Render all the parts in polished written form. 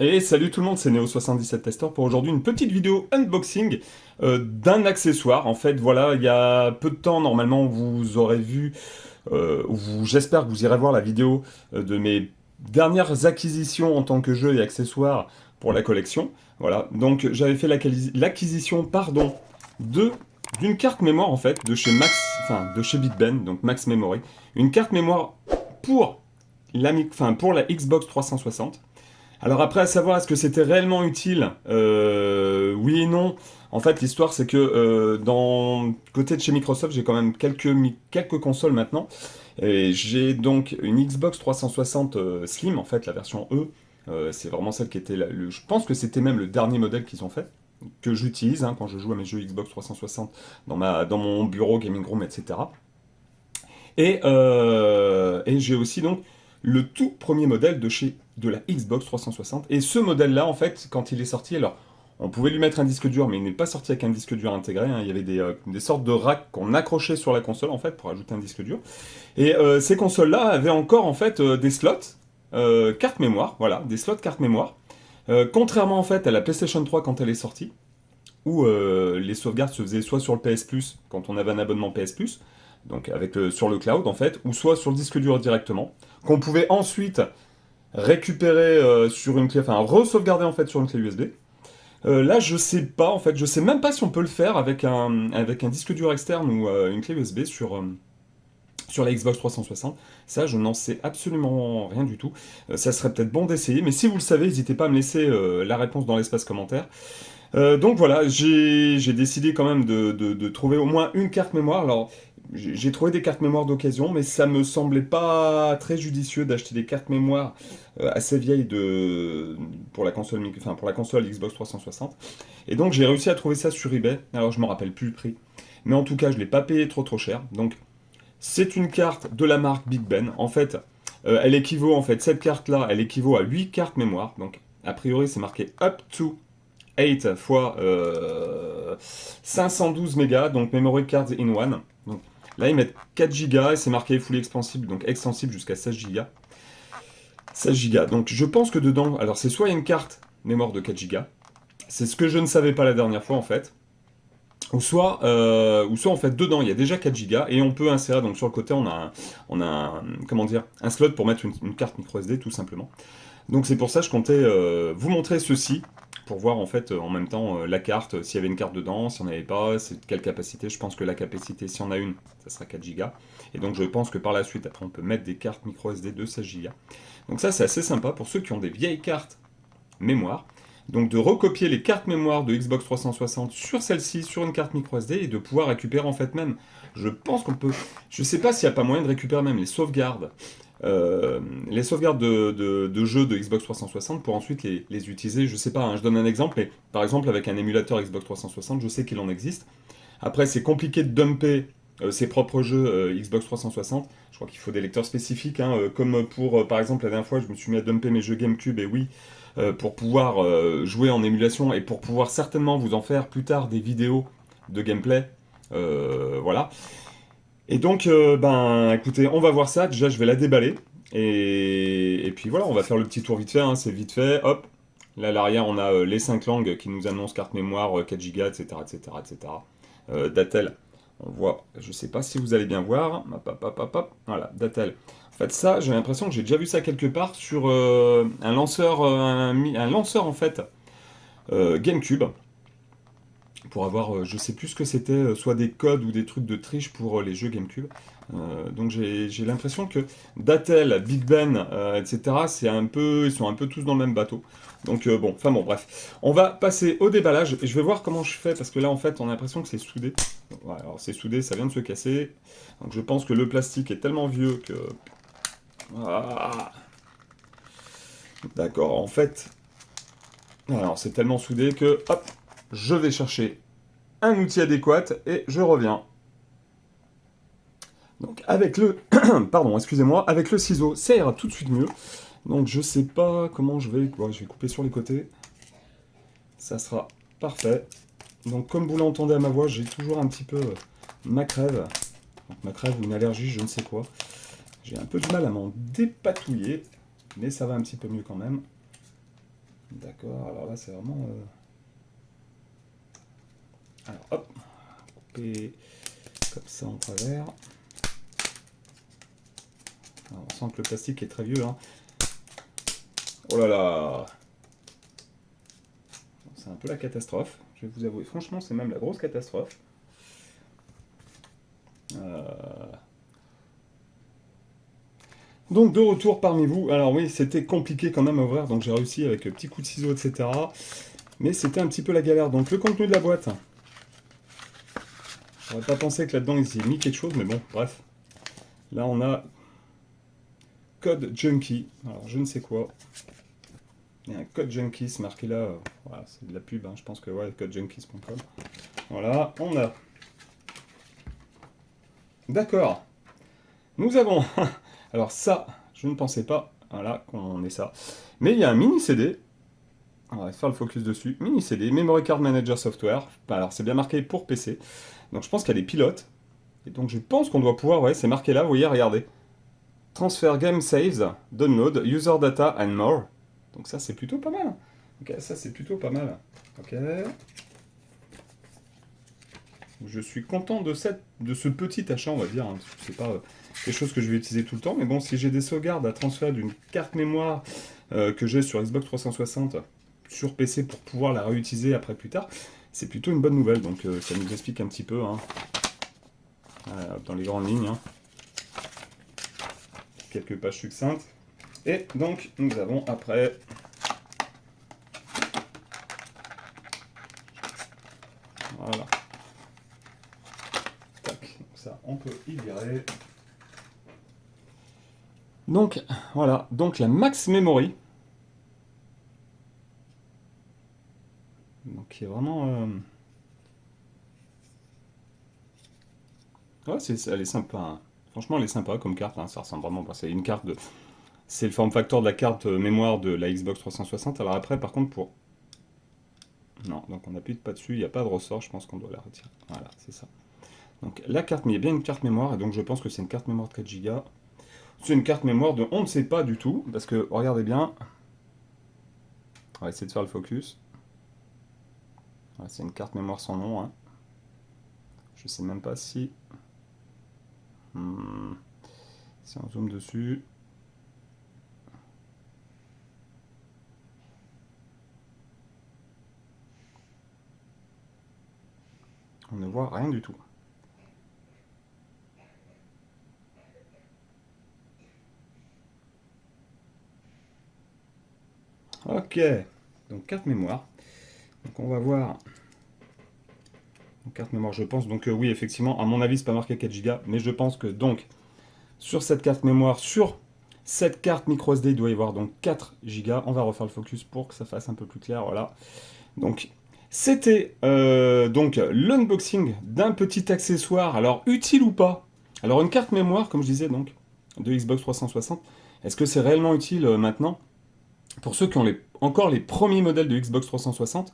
Et salut tout le monde, c'est Neo77Tester pour aujourd'hui une petite vidéo unboxing d'un accessoire. En fait, voilà, il y a peu de temps, normalement, vous aurez vu, j'espère que vous irez voir la vidéo de mes dernières acquisitions en tant que jeu et accessoires pour la collection. Voilà, donc j'avais fait l'acquisition, pardon, de d'une carte mémoire en fait de chez de chez Big Ben, donc Max Memory, une carte mémoire pour pour la Xbox 360. Alors après, à savoir, est-ce que c'était réellement utile Oui et non. En fait, l'histoire, c'est que côté de chez Microsoft, j'ai quand même quelques consoles maintenant. Et j'ai donc une Xbox 360 Slim, en fait, la version E. C'est vraiment celle qui était je pense que c'était même le dernier modèle qu'ils ont fait, que j'utilise quand je joue à mes jeux Xbox 360 dans mon bureau, gaming room, etc. Et j'ai aussi donc le tout premier modèle de la Xbox 360. Et ce modèle-là, en fait, quand il est sorti, alors on pouvait lui mettre un disque dur, mais il n'est pas sorti avec un disque dur intégré. Il y avait des sortes de racks qu'on accrochait sur la console, en fait, pour ajouter un disque dur. Et ces consoles-là avaient encore, en fait, des slots carte mémoire, voilà, des slots carte mémoire. Contrairement, en fait, à la PlayStation 3 quand elle est sortie, où les sauvegardes se faisaient soit sur le PS Plus, quand on avait un abonnement PS Plus, donc sur le cloud en fait, ou soit sur le disque dur directement, qu'on pouvait ensuite récupérer sur une clé, enfin re-sauvegarder en fait sur une clé USB. Là, je sais pas en fait, je sais même pas si on peut le faire avec un disque dur externe ou une clé USB sur la Xbox 360. Ça, je n'en sais absolument rien du tout. Ça serait peut-être bon d'essayer, mais si vous le savez, n'hésitez pas à me laisser la réponse dans l'espace commentaire. Donc voilà, j'ai décidé quand même de trouver au moins une carte mémoire. Alors, j'ai trouvé des cartes mémoire d'occasion, mais ça me semblait pas très judicieux d'acheter des cartes mémoire assez vieilles pour la pour la console Xbox 360. Et donc j'ai réussi à trouver ça sur eBay. Alors je me rappelle plus le prix, mais en tout cas je l'ai pas payé trop cher. Donc c'est une carte de la marque Big Ben. En fait, elle équivaut en fait cette carte-là, elle équivaut à 8 cartes mémoire. Donc a priori c'est marqué up to 8 fois 512 mégas, donc memory cards in one. Donc, là, ils mettent 4 Go et c'est marqué fully extensible, donc extensible jusqu'à 16 Go. 16 Go. Donc, je pense que dedans, alors c'est soit une carte mémoire de 4 Go, c'est ce que je ne savais pas la dernière fois en fait, ou soit en fait dedans il y a déjà 4 Go et on peut insérer, donc sur le côté comment dire, un slot pour mettre une carte micro SD tout simplement. Donc c'est pour ça que je comptais vous montrer ceci, pour voir en fait en même temps la carte, s'il y avait une carte dedans, si on n'avait pas, c'est de quelle capacité. Je pense que la capacité, si on a une, ça sera 4 Go. Et donc je pense que par la suite, après on peut mettre des cartes micro SD de 16 Go. Donc ça c'est assez sympa pour ceux qui ont des vieilles cartes mémoire. Donc de recopier les cartes mémoire de Xbox 360 sur celle-ci, sur une carte micro SD, et de pouvoir récupérer en fait même, je pense qu'on peut, je sais pas s'il n'y a pas moyen de récupérer même les sauvegardes de jeux de Xbox 360 pour ensuite les utiliser. Je sais pas, je donne un exemple, mais par exemple avec un émulateur Xbox 360, je sais qu'il en existe. Après, c'est compliqué de dumper ses propres jeux Xbox 360. Je crois qu'il faut des lecteurs spécifiques, comme pour, par exemple, la dernière fois, je me suis mis à dumper mes jeux GameCube, et oui, pour pouvoir jouer en émulation et pour pouvoir certainement vous en faire plus tard des vidéos de gameplay. Voilà. Et donc, ben, écoutez, on va voir ça. Déjà, je vais la déballer. Et puis voilà, on va faire le petit tour vite fait. C'est vite fait. Hop. Là, à l'arrière, on a les 5 langues qui nous annoncent carte mémoire, 4 Go, etc., etc., etc. Datel, on voit, je sais pas si vous allez bien voir. Hop, hop, hop, hop, hop. Voilà, Datel. En fait, ça, j'ai l'impression que j'ai déjà vu ça quelque part sur un lanceur, un lanceur en fait, GameCube pour avoir, je sais plus ce que c'était, soit des codes ou des trucs de triche pour les jeux GameCube. Donc j'ai l'impression que Datel, Big Ben, etc., ils sont un peu tous dans le même bateau. Donc bon, enfin bon, bref. On va passer au déballage et je vais voir comment je fais parce que là en fait on a l'impression que c'est soudé. Ouais, alors c'est soudé, ça vient de se casser. Donc je pense que le plastique est tellement vieux que... Ah, d'accord, en fait... Alors c'est tellement soudé que... Hop, je vais chercher un outil adéquat et je reviens. Donc avec le, pardon, excusez-moi, avec le ciseau, ça ira tout de suite mieux. Donc je sais pas comment je vais couper sur les côtés. Ça sera parfait. Donc comme vous l'entendez à ma voix, j'ai toujours un petit peu ma crève. Donc ma crève ou une allergie, je ne sais quoi. J'ai un peu du mal à m'en dépatouiller, mais ça va un petit peu mieux quand même. D'accord, alors là c'est vraiment... Alors hop, couper comme ça en travers. Alors, on sent que le plastique est très vieux. Hein. Oh là là! C'est un peu la catastrophe, je vais vous avouer. Franchement, c'est même la grosse catastrophe. Donc de retour parmi vous. Alors oui, c'était compliqué quand même à ouvrir, donc j'ai réussi avec petit coup de ciseau, etc. Mais c'était un petit peu la galère. Donc le contenu de la boîte. J'aurais pas pensé que là-dedans ils aient mis quelque chose, mais bon, bref. Là on a Code Junkie. Alors je ne sais quoi. Il y a un Code Junkie, c'est marqué là. Voilà, c'est de la pub, hein, je pense que ouais, codejunkies.com. Voilà, on a. D'accord. Nous avons. Alors ça, je ne pensais pas, voilà, qu'on ait ça. Mais il y a un mini CD. On va faire le focus dessus. Mini CD, Memory Card Manager Software. Alors c'est bien marqué pour PC. Donc je pense qu'il y a des pilotes. Et donc je pense qu'on doit pouvoir, ouais, c'est marqué là, vous voyez, regardez. Transfer Game Saves, Download, User Data and More. Donc ça c'est plutôt pas mal. Ok, ça c'est plutôt pas mal. Ok. Je suis content de ce petit achat, on va dire. Hein, parce que c'est pas quelque chose que je vais utiliser tout le temps. Mais bon, si j'ai des sauvegardes à transférer d'une carte mémoire que j'ai sur Xbox 360 sur PC pour pouvoir la réutiliser après plus tard, c'est plutôt une bonne nouvelle. Donc ça nous explique un petit peu hein, dans les grandes lignes. Hein. Quelques pages succinctes. Et donc nous avons après... Voilà. Tac. Donc ça, on peut y virer. Donc voilà, donc la Max Memory. Donc qui est vraiment... Ouais, elle est sympa. Hein. Franchement, elle est sympa comme carte. Hein. Ça ressemble vraiment. C'est une carte de... C'est le form factor de la carte mémoire de la Xbox 360. Alors après, par contre, pour... Non, donc on n'appuie pas dessus. Il n'y a pas de ressort. Je pense qu'on doit la retirer. Voilà, c'est ça. Donc la carte, mais il y a bien une carte mémoire. Et donc je pense que c'est une carte mémoire de 4 Go. C'est une carte mémoire de... On ne sait pas du tout. Parce que, regardez bien. On va essayer de faire le focus. Voilà, c'est une carte mémoire sans nom. Hein. Je sais même pas si... Si on zoome dessus... On ne voit rien du tout. Ok, donc carte mémoire. Donc on va voir. Donc, carte mémoire, je pense. Donc oui, effectivement, à mon avis, c'est pas marqué 4 Go, mais je pense que donc sur cette carte mémoire, sur cette carte micro SD, il doit y avoir donc 4 Go. On va refaire le focus pour que ça fasse un peu plus clair. Voilà. Donc c'était donc l'unboxing d'un petit accessoire. Alors utile ou pas? Alors une carte mémoire, comme je disais donc, de Xbox 360. Est-ce que c'est réellement utile maintenant? Pour ceux qui ont encore les premiers modèles de Xbox 360,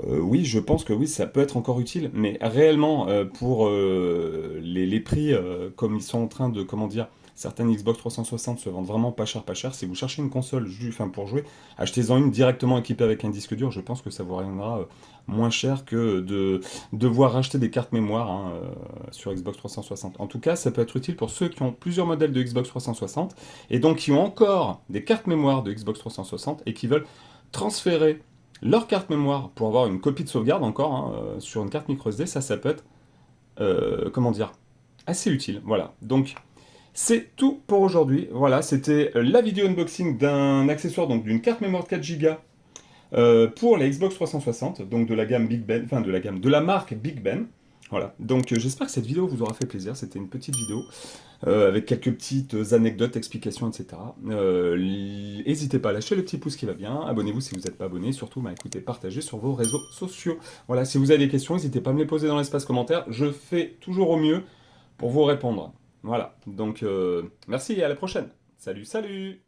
oui, je pense que oui, ça peut être encore utile, mais réellement, pour les prix, comme ils sont en train de, comment dire, certaines Xbox 360 se vendent vraiment pas cher, si vous cherchez une console pour jouer, achetez-en une directement équipée avec un disque dur, je pense que ça vous reviendra moins cher que de devoir acheter des cartes mémoire hein, sur Xbox 360. En tout cas, ça peut être utile pour ceux qui ont plusieurs modèles de Xbox 360, et donc qui ont encore des cartes mémoire de Xbox 360, et qui veulent transférer leur carte mémoire pour avoir une copie de sauvegarde encore hein, sur une carte microSD, ça peut être, comment dire, assez utile. Voilà, donc c'est tout pour aujourd'hui. Voilà, c'était la vidéo unboxing d'un accessoire, donc d'une carte mémoire de 4 Go pour la Xbox 360, donc de la gamme Big Ben, enfin de la marque Big Ben. Voilà, donc j'espère que cette vidéo vous aura fait plaisir, c'était une petite vidéo avec quelques petites anecdotes, explications, etc. N'hésitez pas à lâcher le petit pouce qui va bien, abonnez-vous si vous n'êtes pas abonné, surtout écoutez, partagez sur vos réseaux sociaux. Voilà, si vous avez des questions, n'hésitez pas à me les poser dans l'espace commentaire, je fais toujours au mieux pour vous répondre. Voilà, donc merci et à la prochaine. Salut, salut!